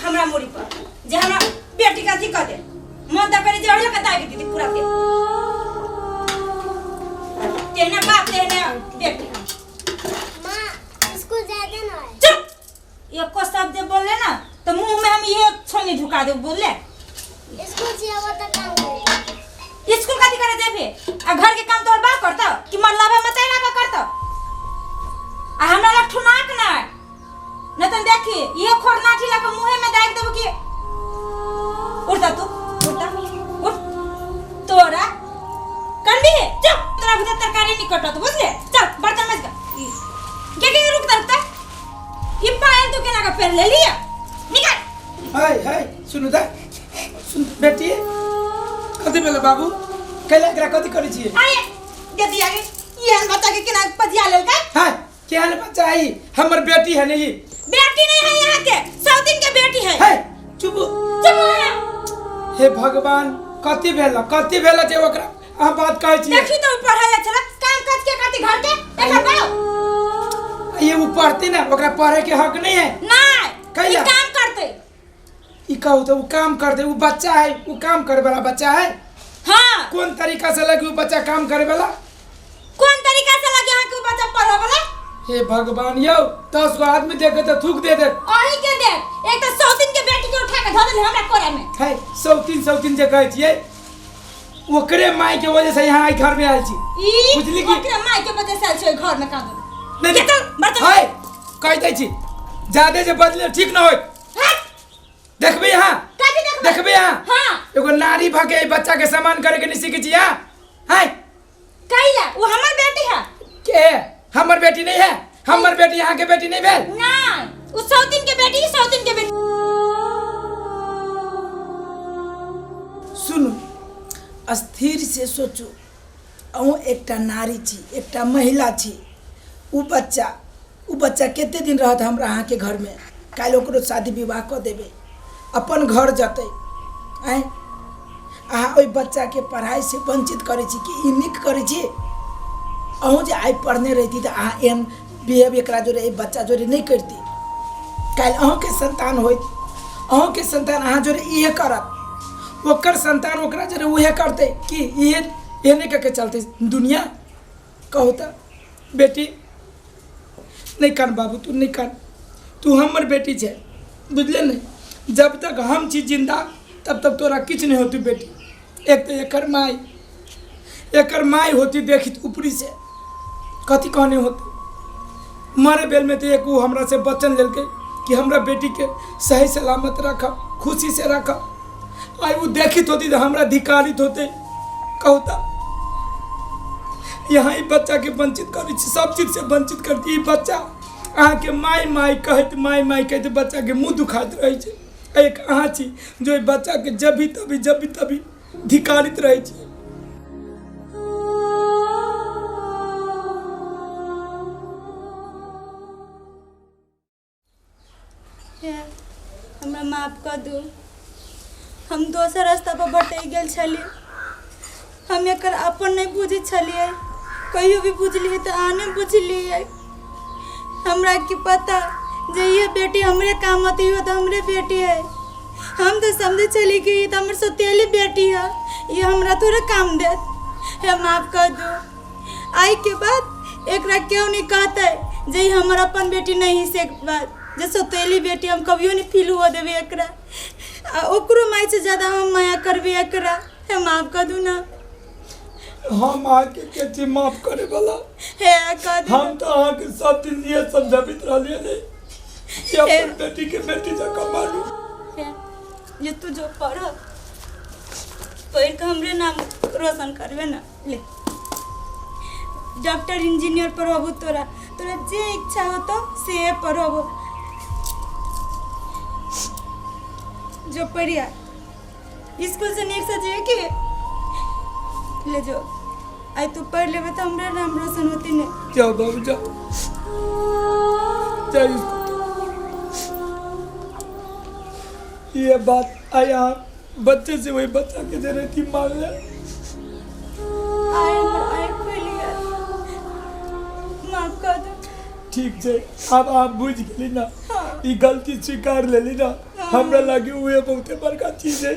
हमरा मोरी पर जे हमरा बेटी का थी कर दे मन द करे जे ओला का दाई दीदी पूरा के तेने बाप तेने बेटी मां स्कूल जाते ना चुप ये को शब्द बोले ना तो मुंह में हम ये छोनी ढुका दे बोले स्कूल से आवा त काम करे स्कूल का करे जाबे आ घर के काम तोर बा करता कि मरलावे मत ना का करता आ हमरा ला ठुनाक ना न त देखी ये खोरना ठीला के मुंह में दाग देबो कि उठता तू उठता उठ तोरा कंडी चुप तोरा भीतर तरकारी नहीं कटत बुझले चल बर्तन मत के रुकता ये पायल तू केना का पहन ले लिया निकाल हाय हाय सुनु दा सुन बेटी कथि बेला बाबू कैला एकरा कथि करै छी आए दे दिया के ये बच्चा के केना पजिया लेल का हाय केहन बच्चा है हमर बेटी है नहीं बेटी नहीं है यहाँ के सौतीन के बेटी है हाय चुप चुप हे भगवान कथि भेला जे ओकरा आ बात कहै छी देखी तो पढ़ाई अच्छा काम काज के करती घर के देखा बाओ ये वो पढ़ती ना ओकरा पढ़े के हक नहीं है नहीं कैला काम करते ई कहू तो वो काम कर दे वो बच्चा है वो काम करे वाला बच्चा है हां कौन तरीका से लगी वो बच्चा काम करे वाला कौन तरीका से लगे यहाँ के बच्चा पढ़े वाला हे भगवान यो 10 गो आदमी देखे तो थूक दे ओही के देख एक तो सौतीन के बेटी के उठा के धऽ देले हमरा कोरा में है सौतीन जे कहै छियै ओकरे माई के वजह से यहाँ घर में आयल छी बुझली कि ओकरे माई के वजह से छै घर में काम नहीं बर्तन हाय कह दै छी ज्यादा जे बदले ठीक न होय देखबे यहाँ देखबे यहाँ हां एगो नारी भागे बच्चा के सम्मान करे के नहीं सीखै छी यहाँ हाय कैला वो हमर बेटी है के हमर बेटी नहीं है हमर बेटी यहाँ के बेटी नहीं भेल नहीं उस सौतीन के बेटी सुनु अस्थिर से सोचो अहूँ एकटा नारी छी एकटा महिला छी उ बच्चा केते दिन रहत हमरा अहाँ के घर में काल ओकरो शादी विवाह क देबे अपन घर जतै आय अहाँ ओइ बच्चा के पढ़ाई से वंचित करे छी कि ई निक करे छी अहूँ जे आइ पढ़ने रहती तो अहाँ एहन बिहेव एकरा जोरे ए बच्चा जोरे नहीं करती काल अहूँ के संतान होइत अहूँ के संतान अहाँ जोरे इहे करत ओकर संतान ओकरा जोरे उहे करते कि इहे एने के चलते दुनिया कहू तो बेटी नहीं कान बाबू तू नहीं कान तू हमर बेटी छे बुझले नहीं जब तक हम छी जिंदा तब तक तोरा किछ नहीं होती बेटी एक तो एकर माई होती देखी ऊपरी से कथी कहने होती मरे बेल में तो एक वो हमरा से वचन लेलके कि हमरा बेटी के सही सलामत रखब खुशी से रखब आई वो देखित होती तो हमरा धिकारित होते कहता यहाँ बच्चा के वंचित कर सब चीज से वंचित करती बच्चा अहाँ के माई कहते बच्चा के मुँह दुखाइत रहे छे एक अहाँ छी जो बच्चा के जब भी तभी धिकारित रहे छे हमरा माफ कर दू हम दोसर रास्ता पर बटै गेल छलिए हम एकर अपन नहीं बुझै छलिए कहियो भी बुझलिए तो आने बुझलिए हमरा की पता जे ये बेटी हमरे काम आती हो तो हमरे बेटी है हम तो समझे चली कि ये तो हमर सौतेली बेटी है ये हमरा थोड़े काम देत है माफ कर दो आई के बाद एकरा क्यों नहीं कहते जे हमर अपन बेटी नहीं से बात जे सौतेली बेटी हम कभियो नहीं फील हुआ देवे एकरा ओकरो माई से ज्यादा हम माया करबे एकरा है माफ कर दू ना हम आके के माफ करे वाला है कर दू हम तो आके सब दिन ये समझाबित रहलिए नहीं कि अपन बेटी के बेटी जका मारू ये तू जो पढ़ के हमरे नाम रोशन करबे ना ले डॉक्टर इंजीनियर पढ़बू तोरा जे इच्छा हो तो से पढ़बू जो पढ़िया स्कूल से नेक्स्ट सजे के ले जो आई तू पढ़ लेबे तो हमरा नाम रोशन होती ने जाओ बाबू जाओ ये बात आया बच्चे से वही बच्चा के दे रही थी मान ले आए खोलिए माफ कर दो ठीक है अब आप बुझ गई ना हाँ। ये गलती स्वीकार ले ली ना हाँ। हमरा लागे उहे बहुते बड़का चीज है।